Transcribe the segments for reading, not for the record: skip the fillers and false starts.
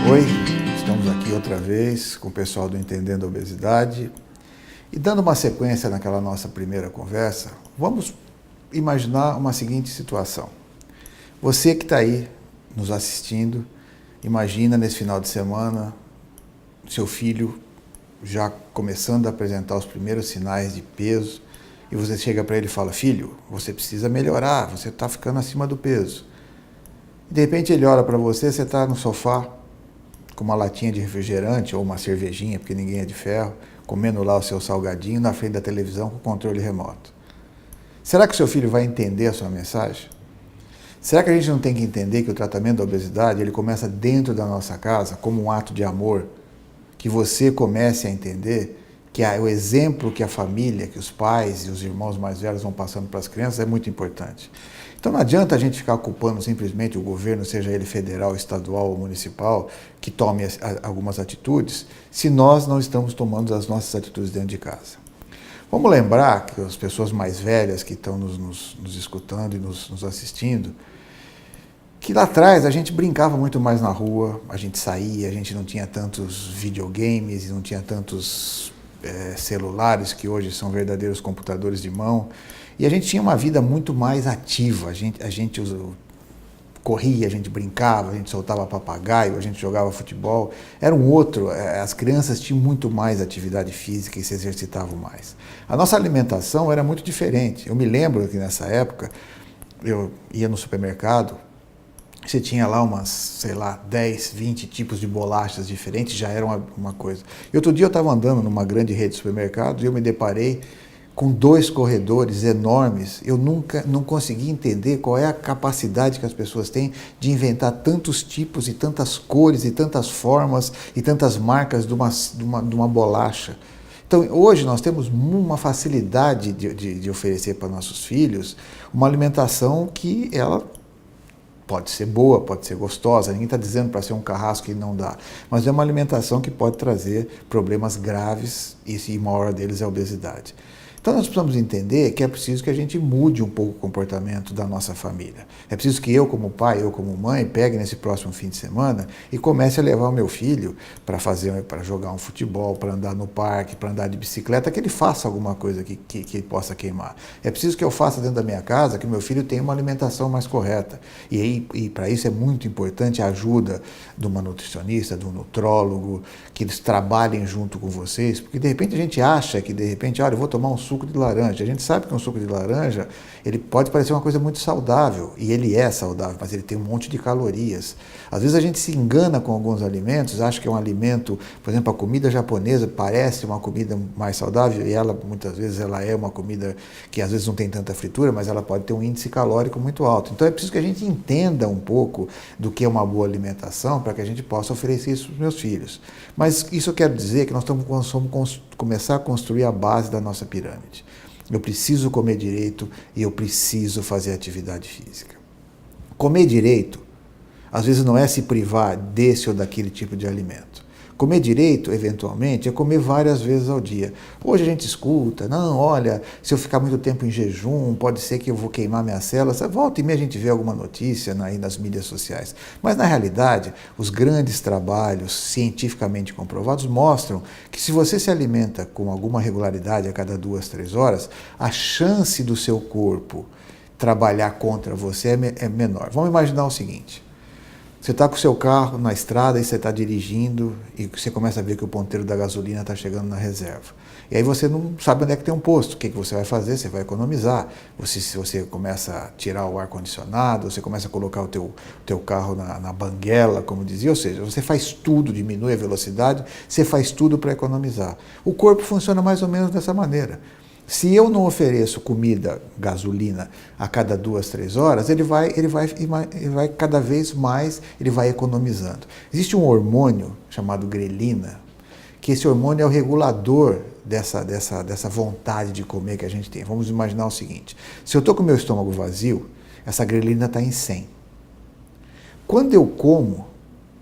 Oi, estamos aqui outra vez com o pessoal do Entendendo a Obesidade e dando uma sequência naquela nossa primeira conversa, vamos imaginar uma seguinte situação. Você que está aí nos assistindo, imagina nesse final de semana seu filho já começando a apresentar os primeiros sinais de peso e você chega para ele e fala: filho, você precisa melhorar, você está ficando acima do peso. E de repente ele olha para você, você está no sofá com uma latinha de refrigerante ou uma cervejinha, porque ninguém é de ferro, comendo lá o seu salgadinho na frente da televisão com o controle remoto. Será que o seu filho vai entender a sua mensagem? Será que a gente não tem que entender que o tratamento da obesidade ele começa dentro da nossa casa como um ato de amor? Que você comece a entender que o exemplo que a família, que os pais e os irmãos mais velhos vão passando para as crianças é muito importante. Então não adianta a gente ficar culpando simplesmente o governo, seja ele federal, estadual ou municipal, que tome algumas atitudes, se nós não estamos tomando as nossas atitudes dentro de casa. Vamos lembrar que as pessoas mais velhas que estão nos escutando e nos assistindo, que lá atrás a gente brincava muito mais na rua, a gente saía, a gente não tinha tantos videogames, não tinha tantos celulares que hoje são verdadeiros computadores de mão, e a gente tinha uma vida muito mais ativa, a gente corria, a gente brincava, a gente soltava papagaio, a gente jogava futebol, era um outro, as crianças tinham muito mais atividade física e se exercitavam mais. A nossa alimentação era muito diferente, eu me lembro que nessa época eu ia no supermercado, você tinha lá umas, sei lá, 10, 20 tipos de bolachas diferentes, já era uma coisa. E outro dia eu estava andando numa grande rede de supermercados e eu me deparei com 2 corredores enormes. Eu não consegui entender qual é a capacidade que as pessoas têm de inventar tantos tipos e tantas cores e tantas formas e tantas marcas de uma bolacha. Então, hoje nós temos uma facilidade de oferecer para nossos filhos uma alimentação que ela pode ser boa, pode ser gostosa, ninguém está dizendo para ser um carrasco que não dá, mas é uma alimentação que pode trazer problemas graves e uma hora deles é a obesidade. Então nós precisamos entender que é preciso que a gente mude um pouco o comportamento da nossa família. É preciso que eu como pai, eu como mãe, pegue nesse próximo fim de semana e comece a levar o meu filho para jogar um futebol, para andar no parque, para andar de bicicleta, que ele faça alguma coisa que ele possa queimar. É preciso que eu faça dentro da minha casa que o meu filho tenha uma alimentação mais correta. E para isso é muito importante a ajuda de uma nutricionista, de um nutrólogo, que eles trabalhem junto com vocês, porque de repente a gente acha que olha, eu vou tomar um suco de laranja. A gente sabe que um suco de laranja, ele pode parecer uma coisa muito saudável, e ele é saudável, mas ele tem um monte de calorias. Às vezes a gente se engana com alguns alimentos, acha que é um alimento, por exemplo, a comida japonesa parece uma comida mais saudável, e ela, muitas vezes, ela é uma comida que às vezes não tem tanta fritura, mas ela pode ter um índice calórico muito alto. Então é preciso que a gente entenda um pouco do que é uma boa alimentação, para que a gente possa oferecer isso para os meus filhos. Mas isso eu quero dizer que nós vamos começar a construir a base da nossa pirâmide. Eu preciso comer direito e eu preciso fazer atividade física. Comer direito, às vezes não é se privar desse ou daquele tipo de alimento. Comer direito, eventualmente, é comer várias vezes ao dia. Hoje a gente escuta, não, olha, se eu ficar muito tempo em jejum, pode ser que eu vou queimar minhas células. Volta e meia a gente vê alguma notícia aí nas mídias sociais. Mas, na realidade, os grandes trabalhos cientificamente comprovados mostram que se você se alimenta com alguma regularidade a cada 2, 3 horas, a chance do seu corpo trabalhar contra você é menor. Vamos imaginar o seguinte. Você está com o seu carro na estrada e você está dirigindo e você começa a ver que o ponteiro da gasolina está chegando na reserva. E aí você não sabe onde é que tem um posto. O que você vai fazer? Você vai economizar. Você começa a tirar o ar-condicionado, você começa a colocar o teu carro na banguela, como dizia. Ou seja, você faz tudo, diminui a velocidade, você faz tudo para economizar. O corpo funciona mais ou menos dessa maneira. Se eu não ofereço comida, gasolina, a cada 2, 3 horas, ele vai cada vez mais, ele vai economizando. Existe um hormônio chamado grelina, que esse hormônio é o regulador dessa vontade de comer que a gente tem. Vamos imaginar o seguinte, se eu estou com o meu estômago vazio, essa grelina está em 100. Quando eu como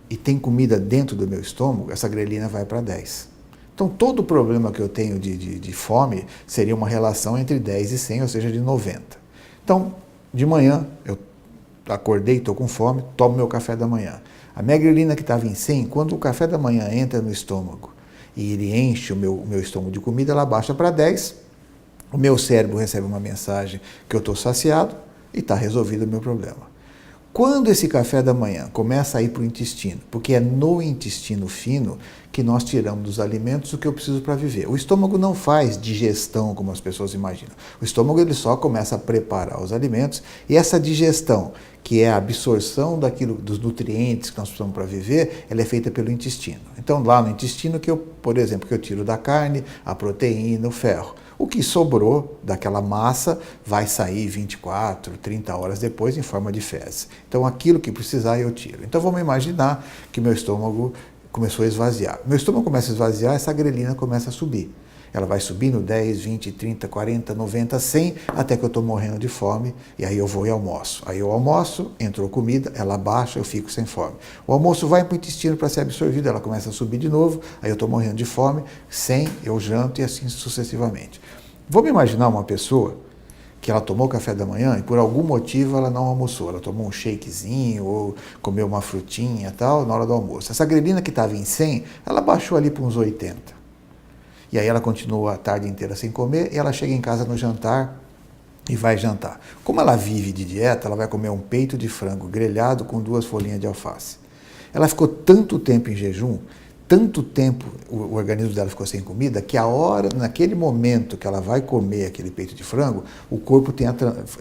e tem comida dentro do meu estômago, essa grelina vai para 10. Então, todo o problema que eu tenho de fome seria uma relação entre 10 e 100, ou seja, de 90. Então, de manhã, eu acordei, estou com fome, tomo meu café da manhã. A minha grelina que estava em 100, quando o café da manhã entra no estômago e ele enche o meu estômago de comida, ela baixa para 10, o meu cérebro recebe uma mensagem que eu estou saciado e está resolvido o meu problema. Quando esse café da manhã começa a ir para o intestino, porque é no intestino fino que nós tiramos dos alimentos o que eu preciso para viver. O estômago não faz digestão como as pessoas imaginam. O estômago ele só começa a preparar os alimentos e essa digestão, que é a absorção dos nutrientes que nós precisamos para viver, ela é feita pelo intestino. Então lá no intestino por exemplo, que eu tiro da carne, a proteína, o ferro. O que sobrou daquela massa vai sair 24, 30 horas depois em forma de fezes. Então aquilo que precisar eu tiro. Então vamos imaginar que meu estômago começou a esvaziar. Meu estômago começa a esvaziar, essa grelina começa a subir. Ela vai subindo 10, 20, 30, 40, 90, 100, até que eu estou morrendo de fome, e aí eu vou e almoço. Aí eu almoço, entrou comida, ela baixa, eu fico sem fome. O almoço vai para o intestino para ser absorvido, ela começa a subir de novo, aí eu estou morrendo de fome, 100, eu janto e assim sucessivamente. Vamos imaginar uma pessoa que ela tomou café da manhã e por algum motivo ela não almoçou. Ela tomou um shakezinho ou comeu uma frutinha e tal na hora do almoço. Essa grelina que estava em 100, ela baixou ali para uns 80. E aí ela continua a tarde inteira sem comer e ela chega em casa no jantar e vai jantar. Como ela vive de dieta, ela vai comer um peito de frango grelhado com 2 folhinhas de alface. Ela ficou tanto tempo em jejum, tanto tempo o organismo dela ficou sem comida, que naquele momento que ela vai comer aquele peito de frango, o corpo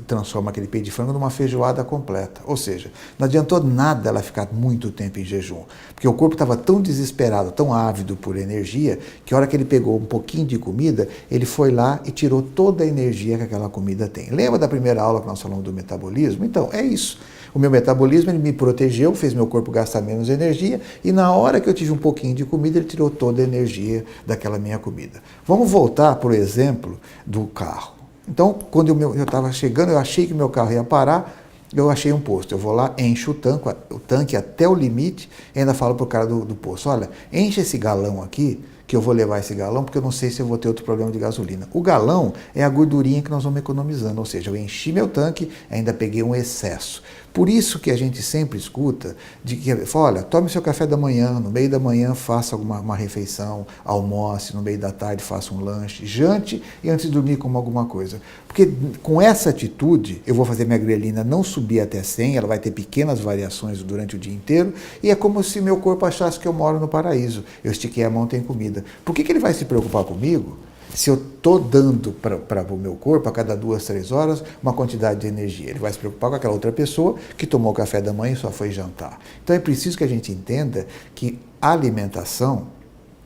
transforma aquele peito de frango numa feijoada completa. Ou seja, não adiantou nada ela ficar muito tempo em jejum, porque o corpo estava tão desesperado, tão ávido por energia, que a hora que ele pegou um pouquinho de comida, ele foi lá e tirou toda a energia que aquela comida tem. Lembra da primeira aula que nós falamos do metabolismo? Então, é isso. O meu metabolismo ele me protegeu, fez meu corpo gastar menos energia e na hora que eu tive um pouquinho de comida, ele tirou toda a energia daquela minha comida. Vamos voltar, por exemplo, do carro. Então, quando eu estava chegando, eu achei que meu carro ia parar, eu achei um posto. Eu vou lá, encho o tanque até o limite e ainda falo para o cara do posto, olha, enche esse galão aqui, que eu vou levar esse galão, porque eu não sei se eu vou ter outro problema de gasolina. O galão é a gordurinha que nós vamos economizando, ou seja, eu enchi meu tanque, ainda peguei um excesso. Por isso que a gente sempre escuta, olha, tome seu café da manhã, no meio da manhã faça uma refeição, almoce, no meio da tarde faça um lanche, jante e antes de dormir coma alguma coisa. Porque com essa atitude, eu vou fazer minha grelina não subir até 100, ela vai ter pequenas variações durante o dia inteiro, e é como se meu corpo achasse que eu moro no paraíso. Eu estiquei a mão, tem comida. Por que ele vai se preocupar comigo se eu estou dando para o meu corpo, a cada 2, 3 horas, uma quantidade de energia? Ele vai se preocupar com aquela outra pessoa que tomou café da manhã e só foi jantar. Então é preciso que a gente entenda que a alimentação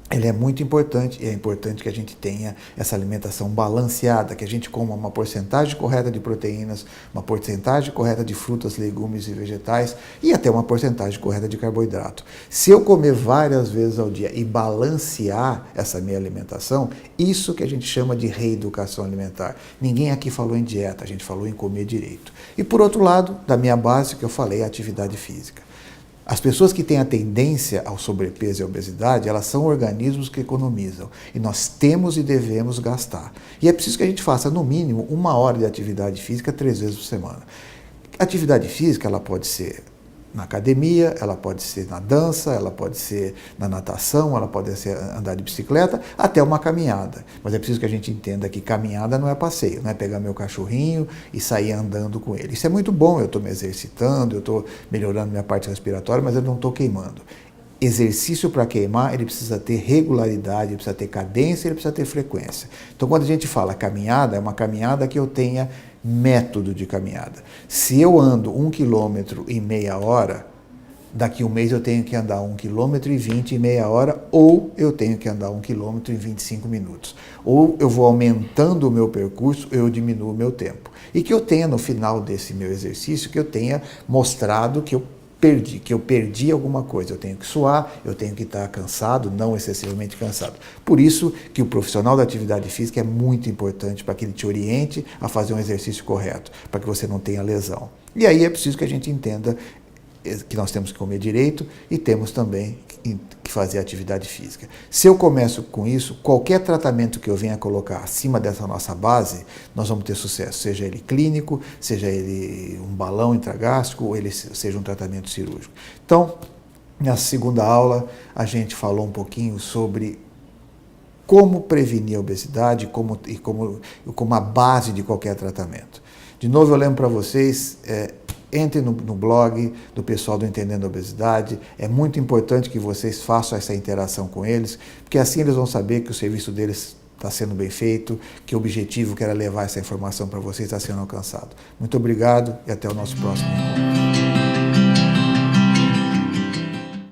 ele é muito importante e é importante que a gente tenha essa alimentação balanceada, que a gente coma uma porcentagem correta de proteínas, uma porcentagem correta de frutas, legumes e vegetais e até uma porcentagem correta de carboidrato. Se eu comer várias vezes ao dia e balancear essa minha alimentação, isso que a gente chama de reeducação alimentar. Ninguém aqui falou em dieta, a gente falou em comer direito. E por outro lado, da minha base que eu falei, a atividade física. As pessoas que têm a tendência ao sobrepeso e à obesidade, elas são organismos que economizam. E nós temos e devemos gastar. E é preciso que a gente faça, no mínimo, 1 hora de atividade física 3 vezes por semana. Atividade física, ela pode ser na academia, ela pode ser na dança, ela pode ser na natação, ela pode ser andar de bicicleta, até uma caminhada. Mas é preciso que a gente entenda que caminhada não é passeio, não é pegar meu cachorrinho e sair andando com ele. Isso é muito bom, eu estou me exercitando, eu estou melhorando minha parte respiratória, mas eu não estou queimando. Exercício para queimar, ele precisa ter regularidade, ele precisa ter cadência, ele precisa ter frequência. Então, quando a gente fala caminhada, é uma caminhada que eu tenha método de caminhada. Se eu ando 1,5 km em meia hora, daqui um mês eu tenho que andar 1,20 km em meia hora, ou eu tenho que andar 1 km em 25 minutos. Ou eu vou aumentando o meu percurso, ou eu diminuo o meu tempo. E que eu tenha, no final desse meu exercício, que eu tenha mostrado que eu perdi alguma coisa. Eu tenho que suar, eu tenho que estar cansado, não excessivamente cansado. Por isso que o profissional da atividade física é muito importante para que ele te oriente a fazer um exercício correto, para que você não tenha lesão. E aí é preciso que a gente entenda que nós temos que comer direito e temos também que fazer atividade física. Se eu começo com isso, qualquer tratamento que eu venha colocar acima dessa nossa base, nós vamos ter sucesso, seja ele clínico, seja ele um balão intragástrico ou ele seja um tratamento cirúrgico. Então, na segunda aula, a gente falou um pouquinho sobre como prevenir a obesidade e como a base de qualquer tratamento. De novo, eu lembro para vocês, entre no blog do pessoal do Entendendo a Obesidade. É muito importante que vocês façam essa interação com eles, porque assim eles vão saber que o serviço deles está sendo bem feito, que o objetivo que era levar essa informação para vocês está sendo alcançado. Muito obrigado e até o nosso próximo encontro.